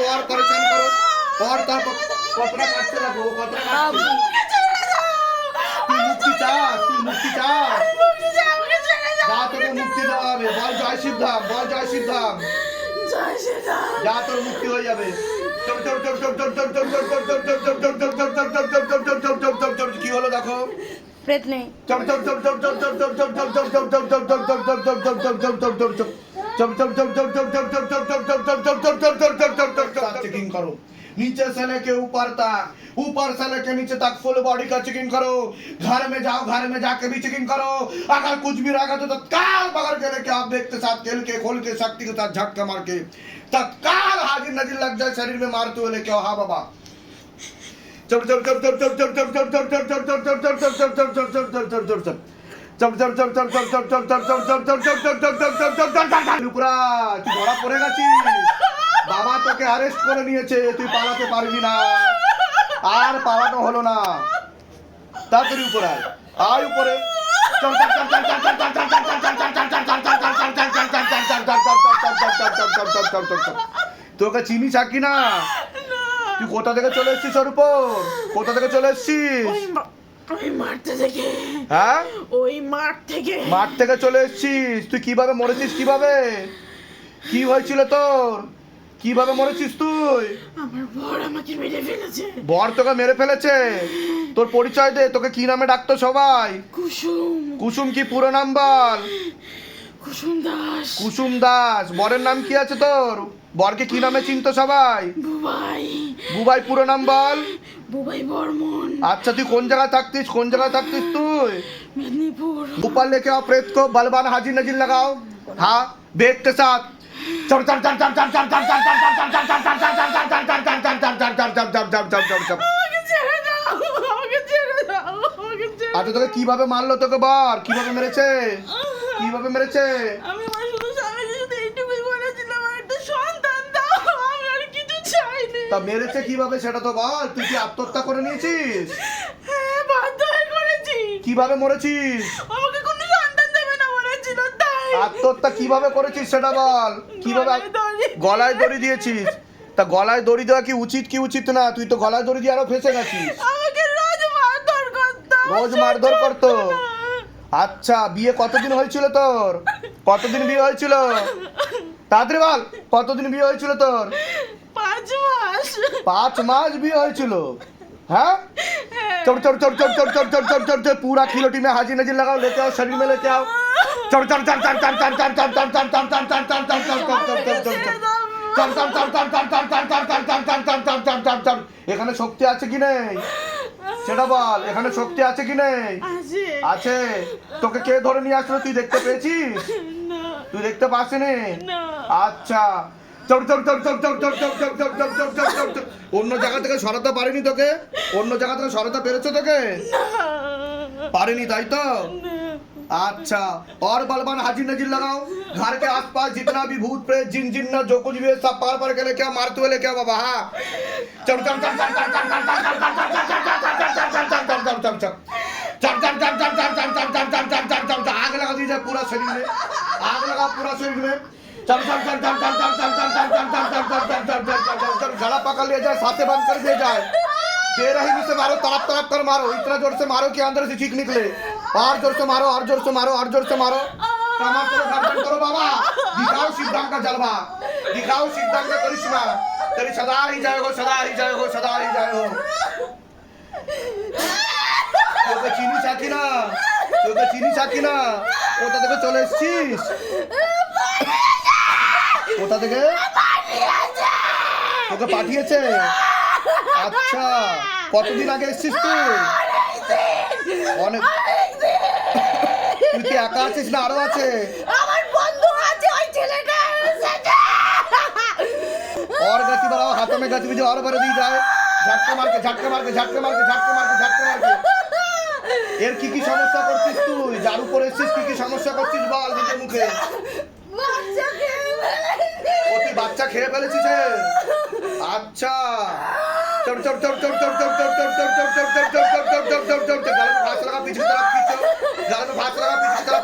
और परेशान करो और তার কতটা কাটতে লাগো কতটা কাটতে তুই মুক্তি চাস যা তোকে মুক্তি দেওয়া হবে বল জয় শিবধাম বল জয় শিবধাম যা তোর মুক্তি হয়ে যাবে কি হলো দেখো প্রেত নেই चेकिंग करो नीचे से लेके ऊपर से लेके नीचे तक फुल बॉडी का चेकिंग करो घर में जाओ घर में जाके भी चेकिंग करो अगर कुछ भी रहेगा तो तत्काल पकड़ के लेके आप देखते साथ खेल के खोल के शक्ति के साथ झटका मार के तत्काल हाजिर नजीर लग जाए शरीर में मारते हुए लेके आओ हाँ बाबा ধরা পড়ে গেছিস বাবা তোকে অ্যারেস্ট করে নিয়েছে তুই পালাতে পারবি না আর পালানো হলো না তাড়াতাড়ি উপরে আয় উপরে তোকে চিনি চাকি না তুই কোথা থেকে চলে এসছিস ওর উপর কোথা থেকে চলে এসছিস ওই মাঠ থেকে হ্যাঁ ওই মাঠ থেকে চলে এসছিস তুই কিভাবে মরেছিস কিভাবে কি হয়েছিল তোর কিভাবে মরেছিস তুই আমার বর আমাকে মেরে ফেলেছে বর তোকে মেরে ফেলেছে তোর পরিচয় দে তোকে কি নামে ডাকতো সবাই কুসুম কি পুরো নাম বল কুসুম দাস বরের নাম কি আছে তোর বরকে কি নামে চিনতো সবাই বুবাই পুরো নাম বল বুবাই বর্মন আচ্ছা তুই কোন জায়গায় থাকতিস তুই মেদিনীপুর ऊपर लेके आओ प्रेत को बलवान हाजिर नजीर लगाओ हाँ बेग के साथ আচ্ছা তোকে কিভাবে মারলো তোকে বল কিভাবে মেরেছে আমি আমার শুধু স্বামীকে শুধু এইটুকুই বলেছিলাম একটা সন্তান দাও আমি আর কিছু চাইনি তা মেরেছে কিভাবে সেটা তো বল তুই কি আত্মহত্যা করে নিয়েছিস হ্যাঁ বাধ্য হয়ে করেছি কিভাবে মরেছিস আমাকে কোনো সন্তান দেবে না বলেছিল তাই আত্মহত্যা কিভাবে করেছিস সেটা বল কিভাবে গলায় দড়ি দিয়েছিস তা গলায় দড়ি দেওয়া কি উচিত না তুই তো গলায় দড়ি দিয়ে আরো ফেসে গেছিস আমাকে রোজ মারধর করতো আচ্ছা বিয়ে কতদিন হয়েছিল তোর কতদিন বিয়ে হয়েছিল তাড়াতাড়ি বল কতদিন বিয়ে হয়েছিল তোর 5 মাস বিয়ে হয়েছিল हाँ चढ़ चढ़ चढ़ चढ़ चढ़ चढ़ चढ़ चढ़ चढ़ चढ़ पूरा खिलोटी में हाजिर नजीर लगाओ लेके आओ शरीर में लेके आओ चढ़ चढ़ चढ़ चढ़ चढ़ चढ़ चढ़ चढ़ चढ़ चढ़ चढ़ चढ़ चढ़ चढ़ चढ़ चढ़ এখানে শক্তি আছে কি নেই সেটা বল এখানে শক্তি আছে কি নেই আছে তোকে কে ধরে নিয়ে আসলো তুই দেখতে পেয়েছিস তুই দেখতে পাসনি আচ্ছা অন্য জায়গা থেকে সরাতে পারেনি তোকে অন্য জায়গা থেকে সরাতে পেরেছো তোকে পারেনি তাই তো अच्छा और बलवान हाजिर नजीर लगाओ घर के आसपास जितना भी भूत प्रेत जिन जिन्ना जो कुछ भी है सब पार पार के लेके आओ मारते हुए लेके आओ बाबा हाँ चढ़ चढ़ चढ़ चढ़ चढ़ चढ़ चढ़ चढ़ चढ़ चढ़ आग लगा दीजिए पूरा शरीर में आग लगा पूरा शरीर में चल चल चल चल चल चल चल चल चल चल चल चल चल चल चल चल गला पकड़ लिया जाए साथे बंद कर दिया जाए बेरहमी से मारो तड़प तड़प कर मारो इतना जोर से मारो कि अंदर से चीख निकले और जोर से मारो और जोर से मारो और जोर से मारो कमर करो गर्दन करो बाबा दिखाओ सिद्धांत का जलवा दिखाओ सिद्धांत का करिश्मा तेरी सदा ही जय हो सदा ही जय हो सदा ही जय हो তোকে চিনি সাকি না কোথা থেকে চলে এসেছিস কোথা থেকে তোকে পাঠিয়েছে আচ্ছা কতদিন আগে এসেছিস তুই অনেক তুই কি একা আছিস না আরো আছে আমার বন্ধু আছে ওই ছেলেটা और गति बढ़ाओ हाथों में गतिविधि और बढ़ दी जाए झटके मार के झटके मार के झटके मार के झटके मार के झटके मार के এর কি কি সমস্যা করছিস তুই যার উপর এসেছিস কি কি সমস্যা করছিস বল নিজের মুখে তুই বাচ্চা খেয়ে ফেলেছিস আচ্ছা चढ़ चढ़ चढ़ चढ़ चढ़ चढ़ चढ़ चढ़ चढ़ चढ़ चढ़ चढ़ चढ़ चढ़ चढ़ चढ़ चढ़ चढ़ चढ़ गले में फांस लगा पीछे की तरफ खींचो गले में फांस लगा पीछे की तरफ